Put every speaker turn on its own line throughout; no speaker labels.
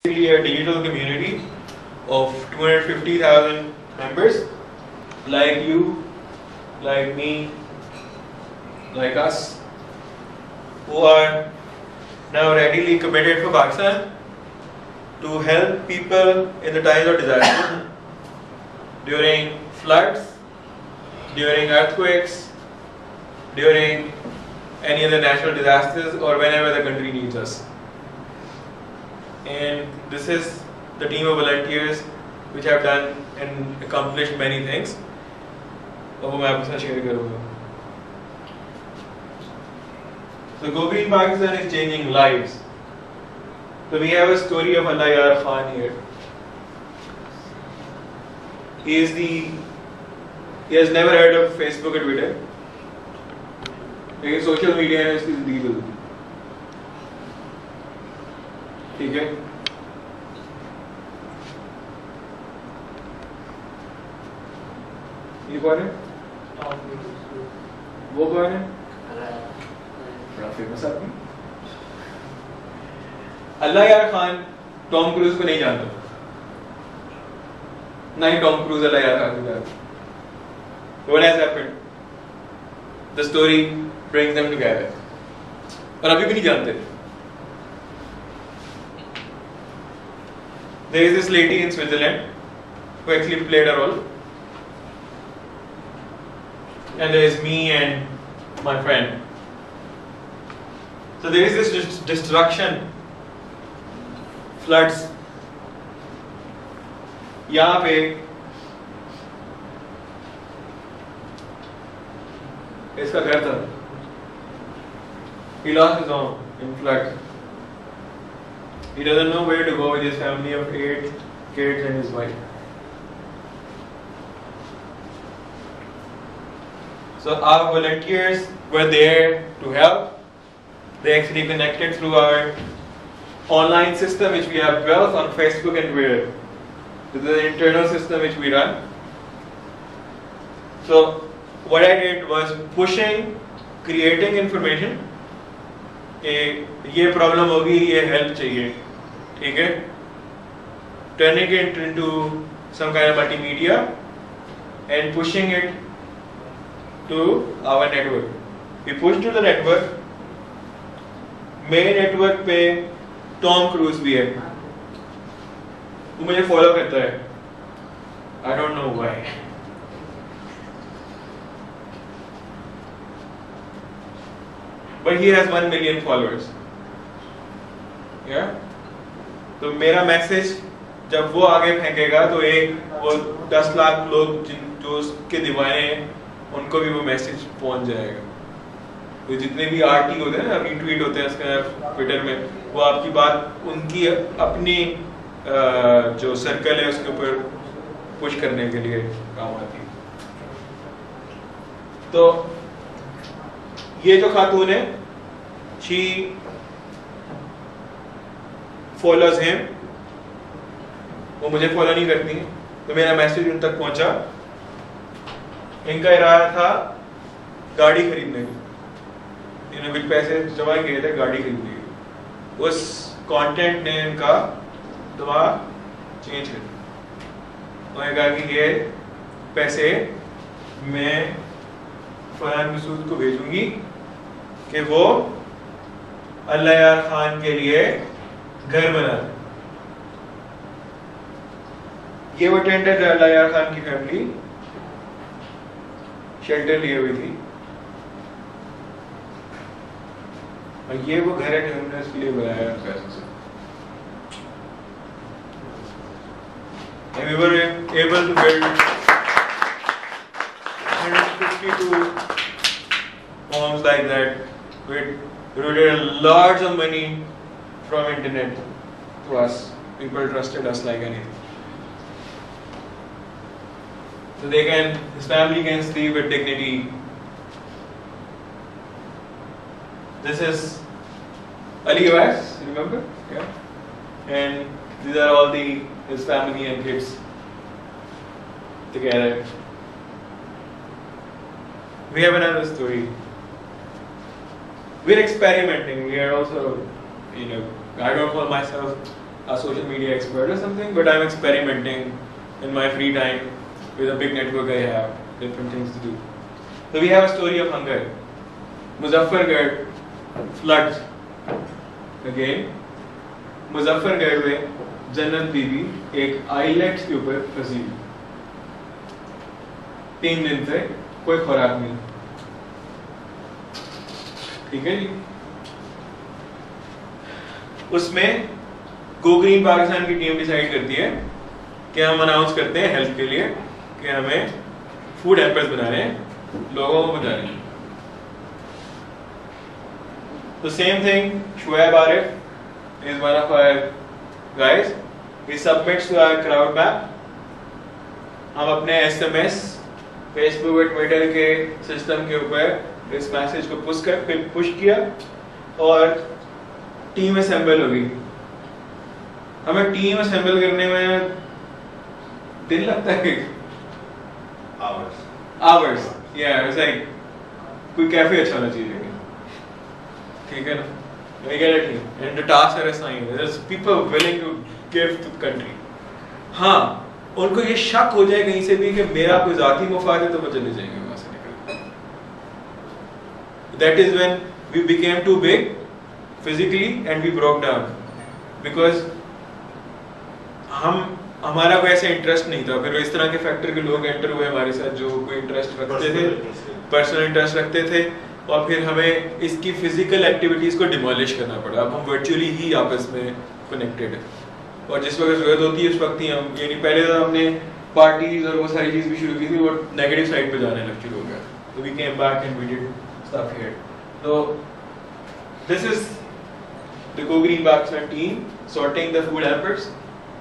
basically a digital community of 250,000 members, like you, like me, like us, who are now readily committed for Pakistan to help people in the times of disaster, during floods, during earthquakes, during any other natural disasters, or whenever the country needs us. And this is the team of volunteers which have done and accomplished many things. So Go Green Pakistan is changing lives. So we have a story of Allah Yar Khan here. He has never heard of Facebook or Twitter. लेकिन social media है उसकी जिंदगी बदल दी. ठीक है. ये कौन है? वो कौन है? बड़ा फेमस आदमी. अल्लाह यार खान टॉम क्रूज को नहीं जानता, ना ही टॉम क्रूज अल्लाह यार खान को जानता. What has happened? The story brings them together. और अभी भी नहीं जानते. There is this lady in Switzerland who actually played a role, and there is me and my friend. So there is this destruction, floods. यहाँ पे इसका घर था. He lost his home in flood. He doesn't know where to go with his family of 8 kids and his wife. So our volunteers were there to help. They actually connected through our online system which we have built on Facebook and Twitter. This is an internal system which we run. So what I did was pushing, creating information. ये problem होगी, ये help चाहिए, ठीक है. Turning it into some kind of multimedia and pushing it to our network. We push to the network. मेरे network पे Tom cruise भी है. वो मुझे फॉलो करता है. I don't know why. But he has 1 million followers. Yeah? तो मेरा मैसेज जब वो आगे फेंकेगा तो वो 10 लाख लोग जो उसके दीवाने हैं उनको भी वो मैसेज पहुंच जाएगा. तो जितने भी आरटी होते हैं ना, रीट्वीट होते हैं उसके ट्विटर में, वो आपकी बात उनकी अपनी जो सर्कल है उसके ऊपर पुश करने के लिए काम आती है. तो ये जो खातून है, she follows him, वो मुझे फॉलो नहीं करती है. तो मेरा मैसेज उन तक पहुंचा. इनका इरादा था गाड़ी खरीदने की. इन्होंने कुछ पैसे जमा किए थे गाड़ी खरीदने की. उस कंटेंट ने इनका दिमाग चेंज कर दिया. उन्होंने कहा कि ये पैसे मैं फरहान मसूद को भेजूंगी कि वो अल्लाह यार खान के लिए घर बना दे. ये वो टेंडर अल्लाह यार खान की फैमिली शेल्टर लिए हुई थी, और ये वो घर है जो हमने इसके लिए बनाया पैसों से. And we were able to build 152 homes like that. We routed a large of money from internet to us. People trusted us like anything. So his family can sleep with dignity. This is Ali Oas, remember? Yeah. And these are all his family and kids together. We have another story. We're experimenting. We are also, I don't call myself a social media expert or something, but I'm experimenting in my free time with a big network I have, different things to do. So we have a story of hunger. Muzaffargarh floods again. Muzaffargarh में जन्नत बीबी एक islands के ऊपर फंसी 3 दिन से कोई खुराक नहीं, ठीक है जी। उसमें गो ग्रीन पाकिस्तान की टीम डिसाइड करती है कि हम अनाउंस करते हैं हेल्थ के लिए कि हमें फूड हैम्पर्स बनाने हैं, लोगों को बता रहे हैं। तो same thing, Shoaib Arif is one of our guys. He submits to our crowd map. हम अपने SMS, Facebook और Twitter के सिस्टम के ऊपर इस मैसेज को पुश किया और टीम असेंबल हो गई। हमें टीम असेंबल करने में दिन लगता है, hours. Yeah, it's like कोई कैफे अच्छा होना चाहिए, ठीक है ना? We get a team and the tasks are assigned. There's people willing to give to the country. हाँ, उनको ये शक हो जाए कहीं से भी कि मेरा कोई जाती मुफाद है तो वो चले जाएंगे वहाँ से निकल। That is when we became too big physically and we broke down because हमारा कोई ऐसा इंटरेस्ट नहीं था। फिर इस तरह के फैक्टर के लोग एंटर हुए हमारे साथ जो कोई इंटरेस्ट रखते थे, पर्सनल इंटरेस्ट रखते थे, और फिर हमें इसकी फिजिकल एक्टिविटीज को डिमोलिश करना पड़ा। अब हम वर्चुअली ही आपस में कनेक्टेड है और जिस वक्त जरूरत होती है उस वक्त ही हम, यानी पहले तो हमने पार्टीज और वो सारी चीज भी शुरू की थी, वो नेगेटिव साइड पे जाने लग शुरू हो गया। तो we came back and we did stuff here. तो this is the go green Pakistan team sorting the food hampers.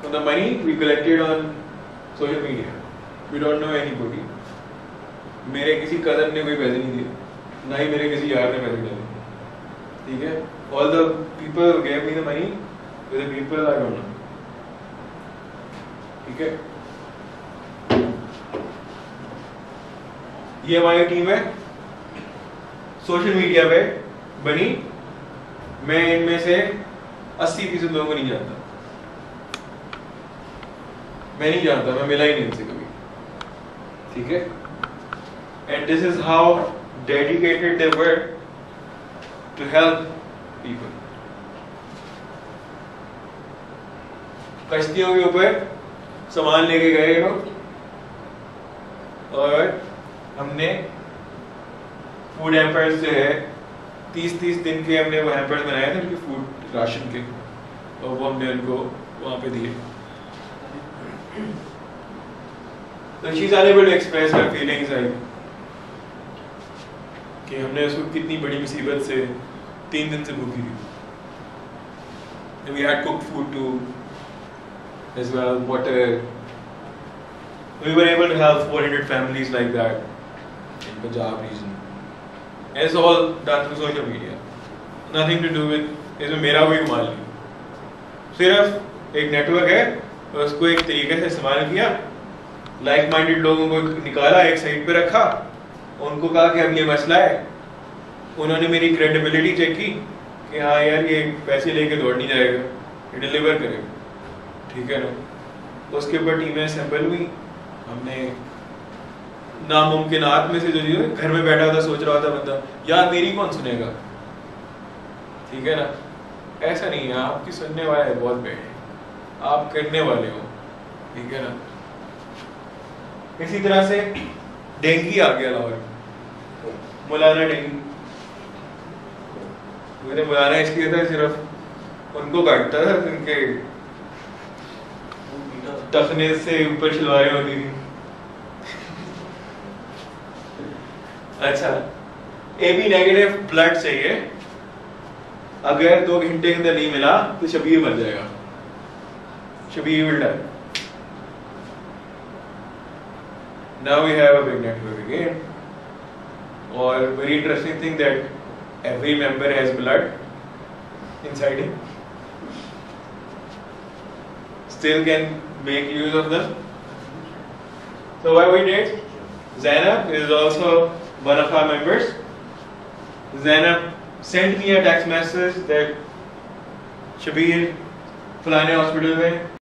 So the money we collected on social media. We don't know anybody. मेरे किसी कजन ने कोई पैसे नहीं दिए, ना ही मेरे किसी यार ने पैसे डाले, ठीक है। All the people who gave me the money were the people I don't know, ठीक है। ये हमारी टीम है, सोशल मीडिया पे बनी। मैं इनमें से 80% लोगों को नहीं जानता, मैं नहीं जानता, मैं मिला ही नहीं इनसे कभी, ठीक है। And this is how dedicated they were to help people. कश्तियों के ऊपर सामान लेके गए लोग और हमने फूड हैम्पर्स जो है 30-30 दिन के हमने वो हैम्पर्स बनाए थे उनके फूड राशन के, और वो हमने उनको वहाँ पे दिए। So she's unable to express her feelings like कि हमने उसको कितनी बड़ी मुसीबत से 3 दिन से भूखी थी। We had cooked food too, as well, water. We were able to help 400 families like that in Punjab region. And it's all done through social media. Nothing to do with इसमें मेरा कोई कमाल नहीं, सिर्फ एक नेटवर्क है और उसको एक तरीके से इस्तेमाल किया, लाइक माइंडेड लोगों को निकाला, एक साइड पे रखा, उनको कहा कि अब ये मसला है। उन्होंने मेरी क्रेडिबिलिटी चेक की कि हाँ यार ये पैसे लेके दौड़ नहीं जाएगा, ये डिलीवर करेगा, ठीक है ना। उसके ऊपर टीमें असेंबल हुई। हमने नामुमकिनात में से जो घर में बैठा था सोच रहा था बंदा यार मेरी कौन सुनेगा, ठीक है ना। ऐसा नहीं है, आपकी सुनने वाले बहुत बैठे, आप करने वाले हो, ठीक है ना। इसी तरह से डेंगी आ गया लाहौर, मौलाना डेंगी। मैंने मौलाना इसलिए था सिर्फ उनको काटता था उनके टखने से ऊपर शलवारें होती थी। अच्छा, AB नेगेटिव ब्लड चाहिए, अगर 2 घंटे के अंदर नहीं मिला तो शबीर मर जाएगा, Shabbir will die. Now we have a big network again, or very interesting thing that every member has blood inside him, still can make use of them. So what we did, Zainab is also one of our members. Zainab sent me a text message that Shabir, फलाने hospital में